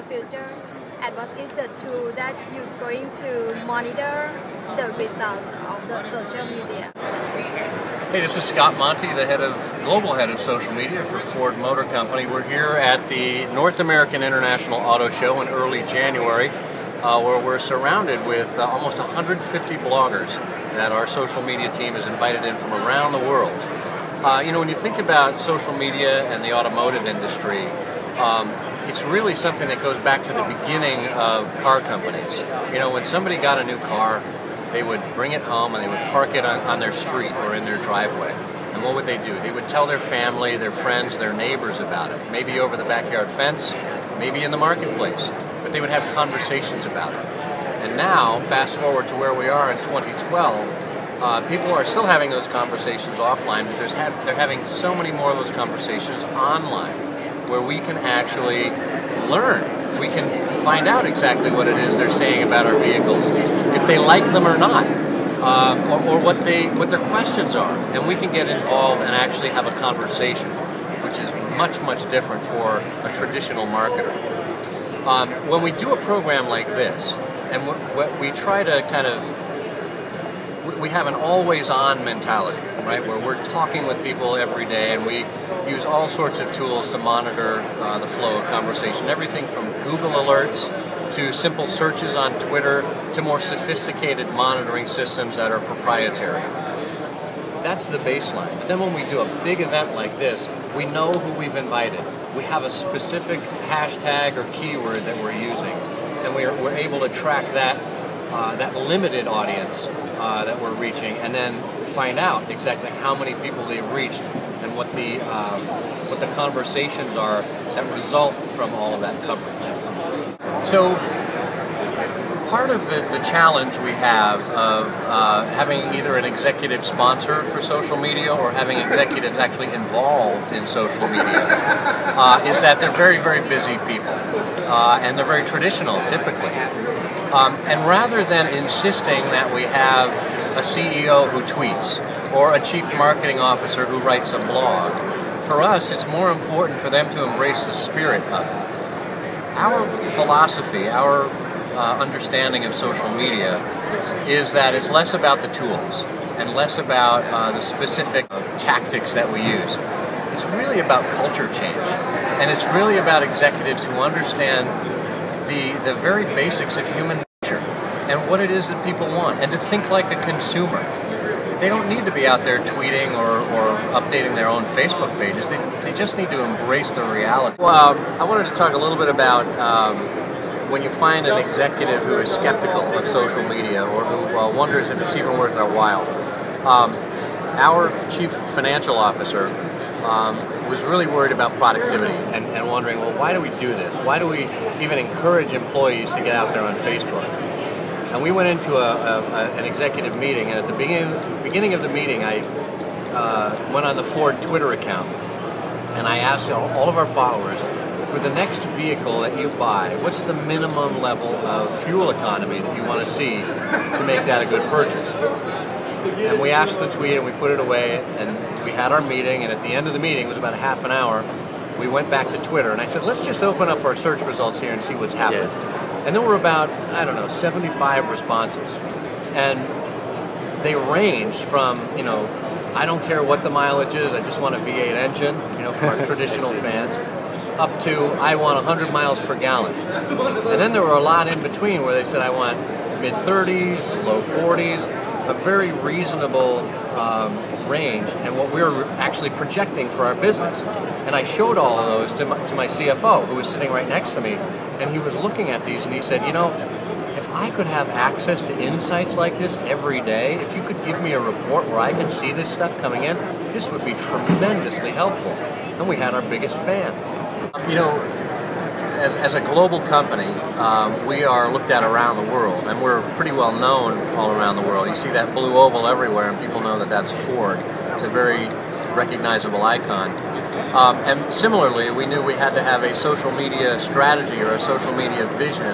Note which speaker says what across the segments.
Speaker 1: future, and what is the tool that you're going to monitor the result of the social media?
Speaker 2: Hey, this is Scott Monty, the global head of social media for Ford Motor Company. We're here at the North American International Auto Show in early January, where we're surrounded with almost 150 bloggers that our social media team has invited in from around the world. When you think about social media and the automotive industry, it's really something that goes back to the beginning of car companies. When somebody got a new car, they would bring it home and they would park it on their street or in their driveway. And what would they do? They would tell their family, their friends, their neighbors about it. Maybe over the backyard fence, maybe in the marketplace. But they would have conversations about it. And now, fast forward to where we are in 2012, people are still having those conversations offline, but they're having so many more of those conversations online, where we can actually learn. We can find out exactly what it is they're saying about our vehicles, if they like them or not, or what their questions are, and we can get involved and actually have a conversation, which is much, much different for a traditional marketer. When we do a program like this, and what we try to we have an always-on mentality, right, where we're talking with people every day, and we use all sorts of tools to monitor the flow of conversation, everything from Google alerts to simple searches on Twitter to more sophisticated monitoring systems that are proprietary. That's the baseline. But then when we do a big event like this, we know who we've invited. We have a specific hashtag or keyword that we're using, and we're able to track that limited audience that we're reaching, and then find out exactly how many people they've reached and what the conversations are that result from all of that coverage. So part of the challenge we have of having either an executive sponsor for social media or having executives actually involved in social media is that they're very, very busy people, and they're very traditional typically. And rather than insisting that we have a CEO who tweets or a chief marketing officer who writes a blog, for us it's more important for them to embrace the spirit of it. Our philosophy, our understanding of social media is that it's less about the tools and less about the specific tactics that we use. It's really about culture change, and it's really about executives who understand the very basics of human nature and what it is that people want, and to think like a consumer. They don't need to be out there tweeting or updating their own Facebook pages. They just need to embrace the reality. Well, I wanted to talk a little bit about when you find an executive who is skeptical of social media or who wonders if it's even worth our while. Our chief financial officer was really worried about productivity and wondering, well, why do we do this? Why do we even encourage employees to get out there on Facebook? And we went into an executive meeting, and at the beginning of the meeting, I went on the Ford Twitter account, and I asked all of our followers, for the next vehicle that you buy, what's the minimum level of fuel economy that you want to see to make that a good purchase? And we asked the tweet, and we put it away, and we had our meeting, and at the end of the meeting, it was about a half an hour, we went back to Twitter, and I said, let's just open up our search results here and see what's happened. Yes. And there were about, 75 responses. And they ranged from, I don't care what the mileage is, I just want a V8 engine, for our traditional fans, up to, I want 100 miles per gallon. And then there were a lot in between where they said, I want mid-30s, low 40s, a very reasonable range, and what we were actually projecting for our business. And I showed all of those to my CFO, who was sitting right next to me, and he was looking at these, and he said, if I could have access to insights like this every day, if you could give me a report where I could see this stuff coming in, this would be tremendously helpful. And we had our biggest fan. As a global company, we are looked at around the world, and we're pretty well known all around the world. You see that blue oval everywhere, and people know that that's Ford. It's a very recognizable icon. And similarly, we knew we had to have a social media strategy or a social media vision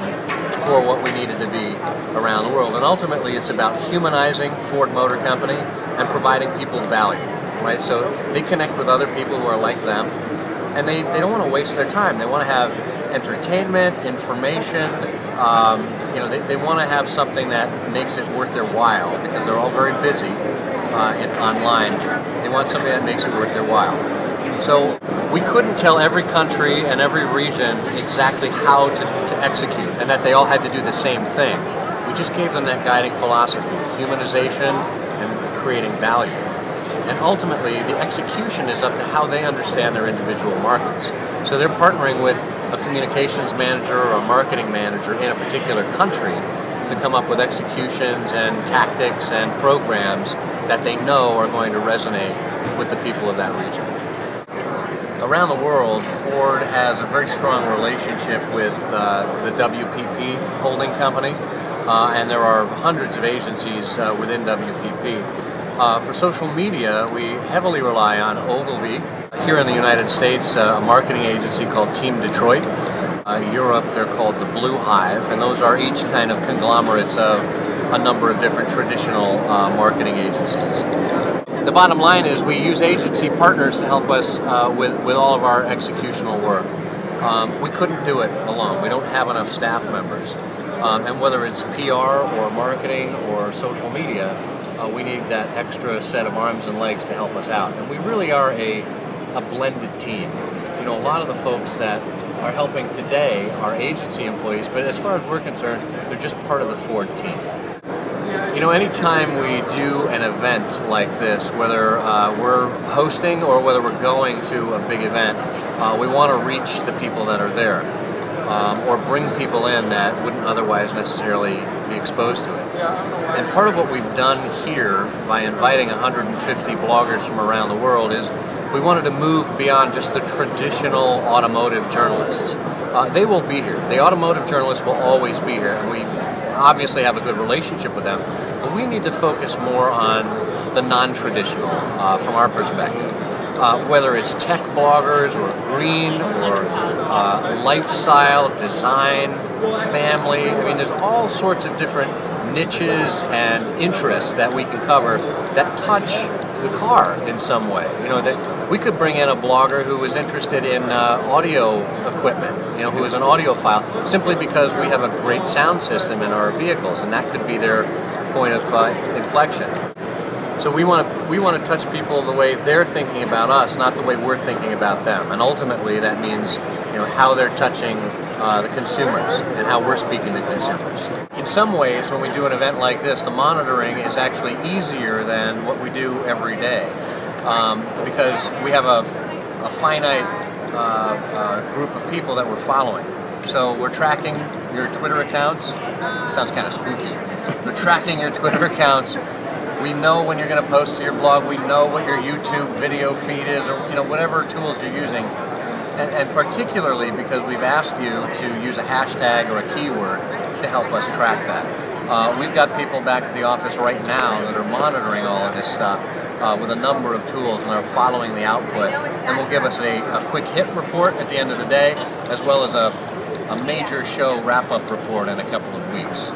Speaker 2: for what we needed to be around the world. And ultimately, it's about humanizing Ford Motor Company and providing people value, right? So they connect with other people who are like them, and they don't want to waste their time. They want to have entertainment, information. They want to have something that makes it worth their while, because they're all very busy online. They want something that makes it worth their while. So we couldn't tell every country and every region exactly how to execute, and that they all had to do the same thing. We just gave them that guiding philosophy: humanization and creating value. And ultimately, the execution is up to how they understand their individual markets. So they're partnering with a communications manager or a marketing manager in a particular country to come up with executions and tactics and programs that they know are going to resonate with the people of that region. Around the world, Ford has a very strong relationship with the WPP holding company, and there are hundreds of agencies within WPP. For social media, we heavily rely on Ogilvy. Here in the United States, a marketing agency called Team Detroit. Europe, they're called the Blue Hive, and those are each kind of conglomerates of a number of different traditional marketing agencies. The bottom line is we use agency partners to help us with all of our executional work. We couldn't do it alone. We don't have enough staff members. And whether it's PR or marketing or social media, we need that extra set of arms and legs to help us out. And we really are a blended team. A lot of the folks that are helping today are agency employees, but as far as we're concerned, they're just part of the Ford team. Anytime we do an event like this, whether we're hosting or whether we're going to a big event, we want to reach the people that are there, or bring people in that wouldn't otherwise necessarily be exposed to it. And part of what we've done here by inviting 150 bloggers from around the world is we wanted to move beyond just the traditional automotive journalists. They will be here. The automotive journalists will always be here, and we obviously have a good relationship with them, but we need to focus more on the non-traditional from our perspective. Whether it's tech bloggers or green or lifestyle, design, family. There's all sorts of different niches and interests that we can cover that touch the car in some way. That we could bring in a blogger who was interested in audio equipment, who is an audiophile, simply because we have a great sound system in our vehicles, and that could be their point of inflection. So we want to touch people the way they're thinking about us, not the way we're thinking about them. And ultimately, that means how they're touching the consumers and how we're speaking to consumers. In some ways, when we do an event like this, the monitoring is actually easier than what we do every day, because we have a finite group of people that we're following. So we're tracking your Twitter accounts. Sounds kind of spooky. We're tracking your Twitter accounts. We know when you're going to post to your blog. We know what your YouTube video feed is, or whatever tools you're using. And particularly because we've asked you to use a hashtag or a keyword to help us track that. We've got people back at the office right now that are monitoring all of this stuff with a number of tools, and are following the output, and will give us a quick hit report at the end of the day, as well as a major show wrap-up report in a couple of weeks.